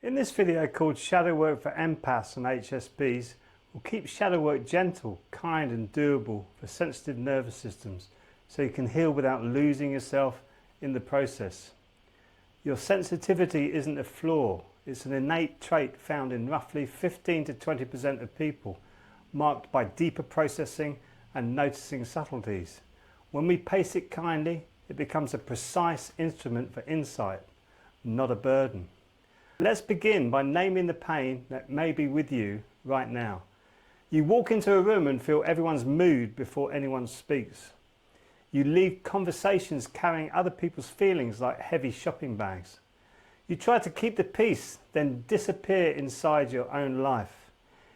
In this video called Shadow Work for Empaths and HSPs, we'll keep shadow work gentle, kind and doable for sensitive nervous systems so you can heal without losing yourself in the process. Your sensitivity isn't a flaw, it's an innate trait found in roughly 15 to 20% of people, marked by deeper processing and noticing subtleties. When we pace it kindly, it becomes a precise instrument for insight, not a burden. Let's begin by naming the pain that may be with you right now. You walk into a room and feel everyone's mood before anyone speaks. You leave conversations carrying other people's feelings like heavy shopping bags. You try to keep the peace, then disappear inside your own life.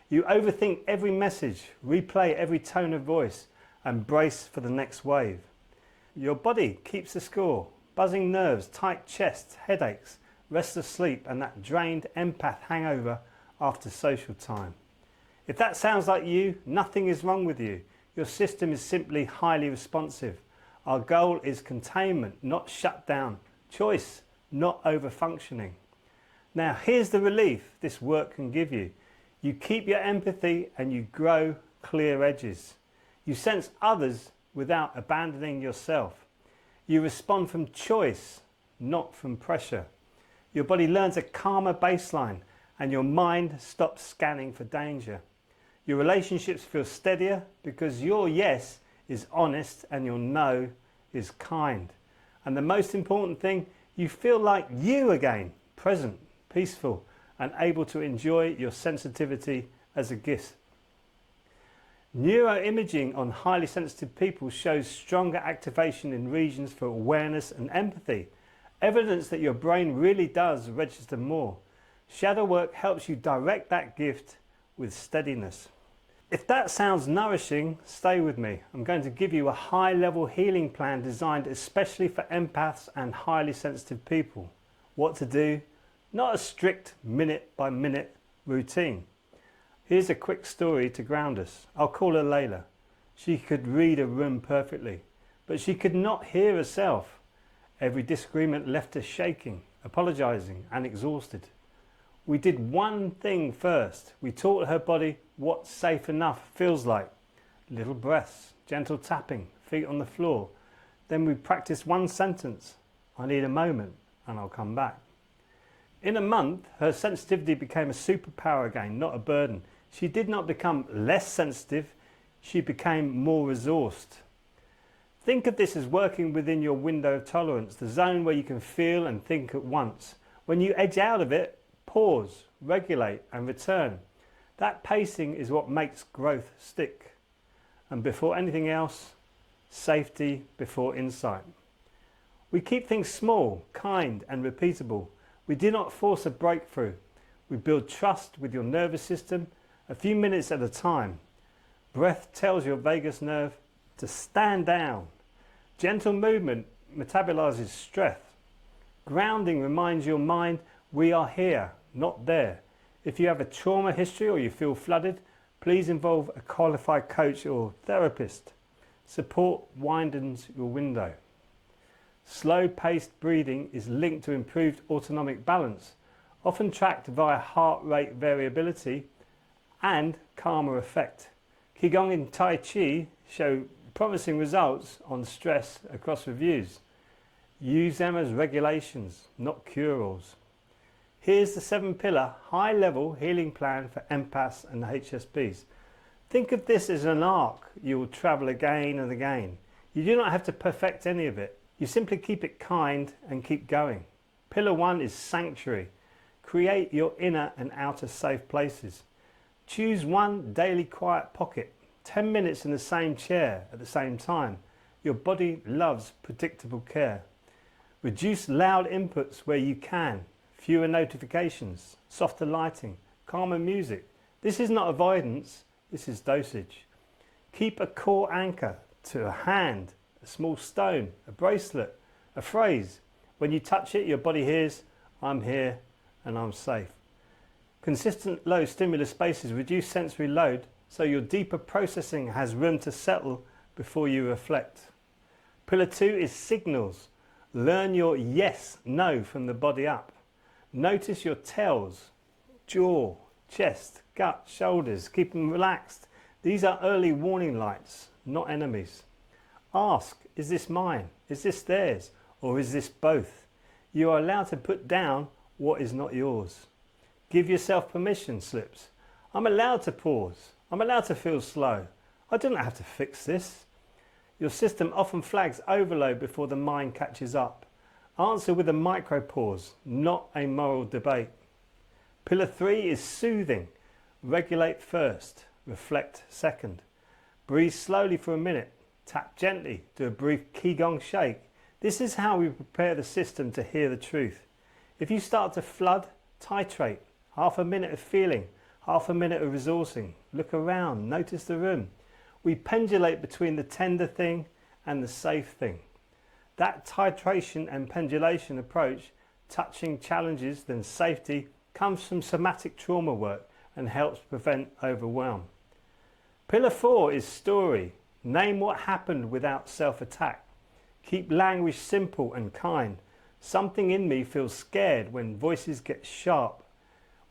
You overthink every message, replay every tone of voice, and brace for the next wave. Your body keeps the score, buzzing nerves, tight chest, headaches, restless sleep and that drained empath hangover after social time. If that sounds like you, nothing is wrong with you. Your system is simply highly responsive. Our goal is containment, not shutdown. Choice, not over-functioning. Now here's the relief this work can give you. You keep your empathy and you grow clear edges. You sense others without abandoning yourself. You respond from choice, not from pressure. Your body learns a calmer baseline and your mind stops scanning for danger. Your relationships feel steadier because your yes is honest and your no is kind. And the most important thing, you feel like you again, present, peaceful and able to enjoy your sensitivity as a gift. Neuroimaging on highly sensitive people shows stronger activation in regions for awareness and empathy. Evidence that your brain really does register more. Shadow work helps you direct that gift with steadiness. If that sounds nourishing, stay with me. I'm going to give you a high-level healing plan designed especially for empaths and highly sensitive people. What to do? Not a strict minute-by-minute routine. Here's a quick story to ground us. I'll call her Layla. She could read a room perfectly, but she could not hear herself. Every disagreement left her shaking, apologising and exhausted. We did one thing first. We taught her body what safe enough feels like. Little breaths, gentle tapping, feet on the floor. Then we practiced one sentence. I need a moment and I'll come back. In a month, her sensitivity became a superpower again, not a burden. She did not become less sensitive, she became more resourced. Think of this as working within your window of tolerance, the zone where you can feel and think at once. When you edge out of it, pause, regulate and return. That pacing is what makes growth stick. And before anything else, safety before insight. We keep things small, kind and repeatable. We do not force a breakthrough. We build trust with your nervous system a few minutes at a time. Breath tells your vagus nerve to stand down. Gentle movement metabolizes stress. Grounding reminds your mind we are here, not there. If you have a trauma history or you feel flooded, please involve a qualified coach or therapist. Support widens your window. Slow-paced breathing is linked to improved autonomic balance, often tracked via heart rate variability and calmer effect. Qigong and Tai Chi show promising results on stress across reviews. Use them as regulations, not cure-alls. Here's the 7-pillar high-level healing plan for empaths and HSPs. Think of this as an arc you will travel again and again. You do not have to perfect any of it. You simply keep it kind and keep going. Pillar 1 is sanctuary. Create your inner and outer safe places. Choose one daily quiet pocket. 10 minutes in the same chair at the same time. Your body loves predictable care. Reduce loud inputs where you can. Fewer notifications, softer lighting, calmer music. This is not avoidance, this is dosage. Keep a core anchor to a hand, a small stone, a bracelet, a phrase. When you touch it, your body hears, I'm here and I'm safe. Consistent low stimulus spaces reduce sensory load so your deeper processing has room to settle before you reflect. Pillar 2 is signals. Learn your yes, no from the body up. Notice your tells, jaw, chest, gut, shoulders. Keep them relaxed. These are early warning lights, not enemies. Ask, is this mine? Is this theirs? Or is this both? You are allowed to put down what is not yours. Give yourself permission slips. I'm allowed to pause. I'm allowed to feel slow. I don't have to fix this. Your system often flags overload before the mind catches up. Answer with a micro pause, not a moral debate. Pillar 3 is soothing. Regulate first, reflect second. Breathe slowly for a minute. Tap gently, do a brief Qigong shake. This is how we prepare the system to hear the truth. If you start to flood, titrate. Half a minute of feeling, half a minute of resourcing. Look around, notice the room. We pendulate between the tender thing and the safe thing. That titration and pendulation approach, touching challenges, then safety, comes from somatic trauma work and helps prevent overwhelm. Pillar 4 is story. Name what happened without self-attack. Keep language simple and kind. Something in me feels scared when voices get sharp.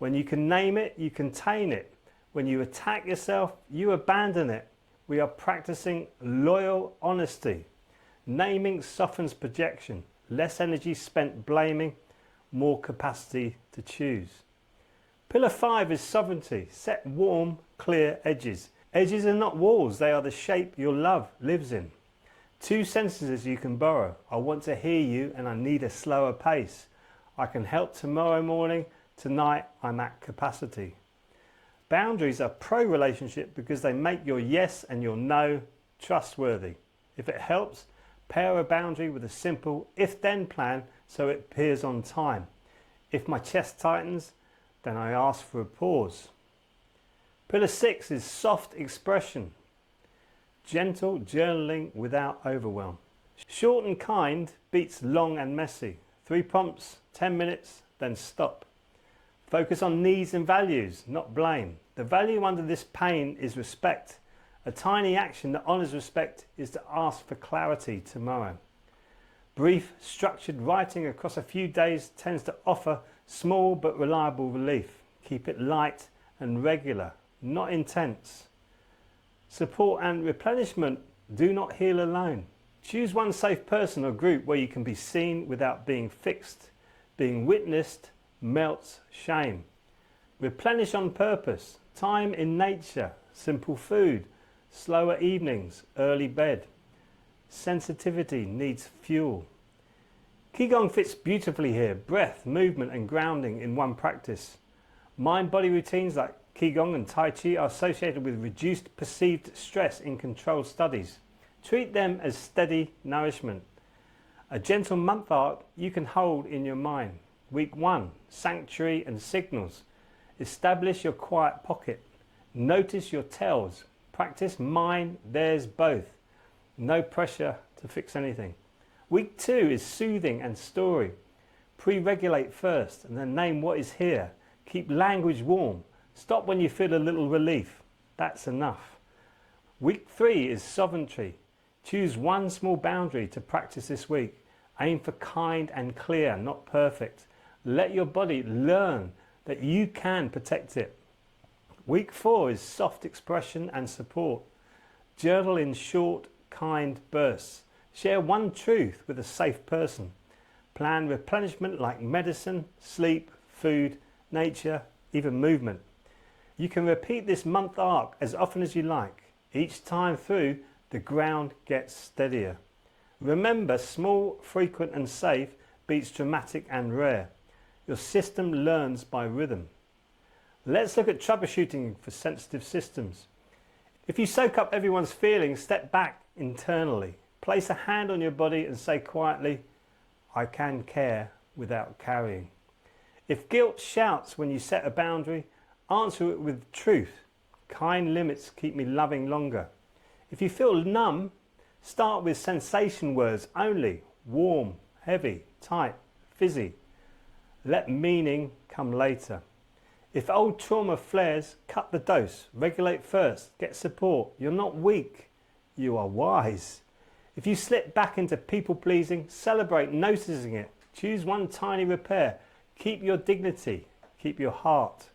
When you can name it, you contain it. When you attack yourself, you abandon it. We are practicing loyal honesty. Naming softens projection. Less energy spent blaming, more capacity to choose. Pillar 5 is sovereignty. Set warm, clear edges. Edges are not walls, they are the shape your love lives in. 2 sentences you can borrow. I want to hear you and I need a slower pace. I can help tomorrow morning. Tonight I'm at capacity. Boundaries are pro-relationship because they make your yes and your no trustworthy. If it helps, pair a boundary with a simple if-then plan so it appears on time. If my chest tightens, then I ask for a pause. Pillar 6 is soft expression. Gentle journaling without overwhelm. Short and kind beats long and messy. 3 prompts, 10 minutes, then stop. Focus on needs and values, not blame. The value under this pain is respect. A tiny action that honours respect is to ask for clarity tomorrow. Brief, structured writing across a few days tends to offer small but reliable relief. Keep it light and regular, not intense. Support and replenishment do not heal alone. Choose one safe person or group where you can be seen without being fixed. Being witnessed melts shame. Replenish on purpose. Time in nature, simple food, slower evenings, early bed. Sensitivity needs fuel. Qigong fits beautifully here. Breath, movement and grounding in one practice. Mind-body routines like Qigong and Tai Chi are associated with reduced perceived stress in controlled studies. Treat them as steady nourishment. A gentle month arc you can hold in your mind. Week 1, sanctuary and signals. Establish your quiet pocket. Notice your tells. Practice mine, theirs, both. No pressure to fix anything. Week 2 is soothing and story. Pre-regulate first and then name what is here. Keep language warm. Stop when you feel a little relief. That's enough. Week 3 is sovereignty. Choose one small boundary to practice this week. Aim for kind and clear, not perfect. Let your body learn that you can protect it. Week 4 is soft expression and support. Journal in short, kind bursts. Share one truth with a safe person. Plan replenishment like medicine, sleep, food, nature, even movement. You can repeat this month arc as often as you like. Each time through, the ground gets steadier. Remember, small, frequent and safe beats dramatic and rare. Your system learns by rhythm. Let's look at troubleshooting for sensitive systems. If you soak up everyone's feelings, step back internally. Place a hand on your body and say quietly, I can care without carrying. If guilt shouts when you set a boundary, answer it with truth. Kind limits keep me loving longer. If you feel numb, start with sensation words only. Warm, heavy, tight, fizzy. Let meaning come later. If old trauma flares, cut the dose. Regulate first. Get support. You're not weak. You are wise. If you slip back into people pleasing, celebrate noticing it. Choose one tiny repair. Keep your dignity. Keep your heart.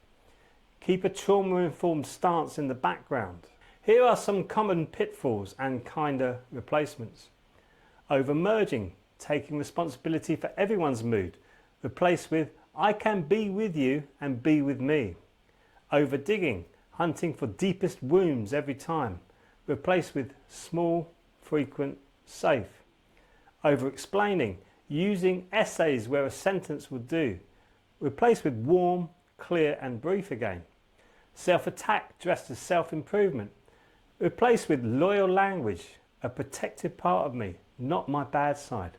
Keep a trauma-informed stance in the background. Here are some common pitfalls and kinder replacements. Over-merging, taking responsibility for everyone's mood. Replace with, I can be with you and be with me. Over-digging, hunting for deepest wounds every time. Replace with small, frequent, safe. Over-explaining, using essays where a sentence would do. Replace with warm, clear and brief again. Self-attack dressed as self-improvement. Replace with loyal language, a protective part of me, not my bad side.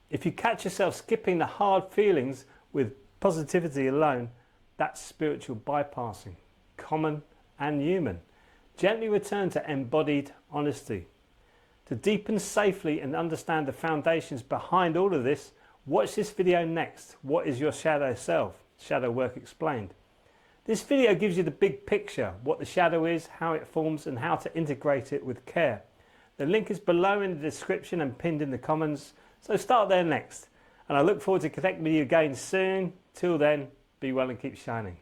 If you catch yourself skipping the hard feelings with positivity alone, that's spiritual bypassing, common and human. Gently return to embodied honesty. To deepen safely and understand the foundations behind all of this, watch this video next. What is your shadow self? Shadow work explained. This video gives you the big picture, what the shadow is, how it forms and how to integrate it with care. The link is below in the description and pinned in the comments, so start there next. And I look forward to connecting with you again soon. Till then, be well and keep shining.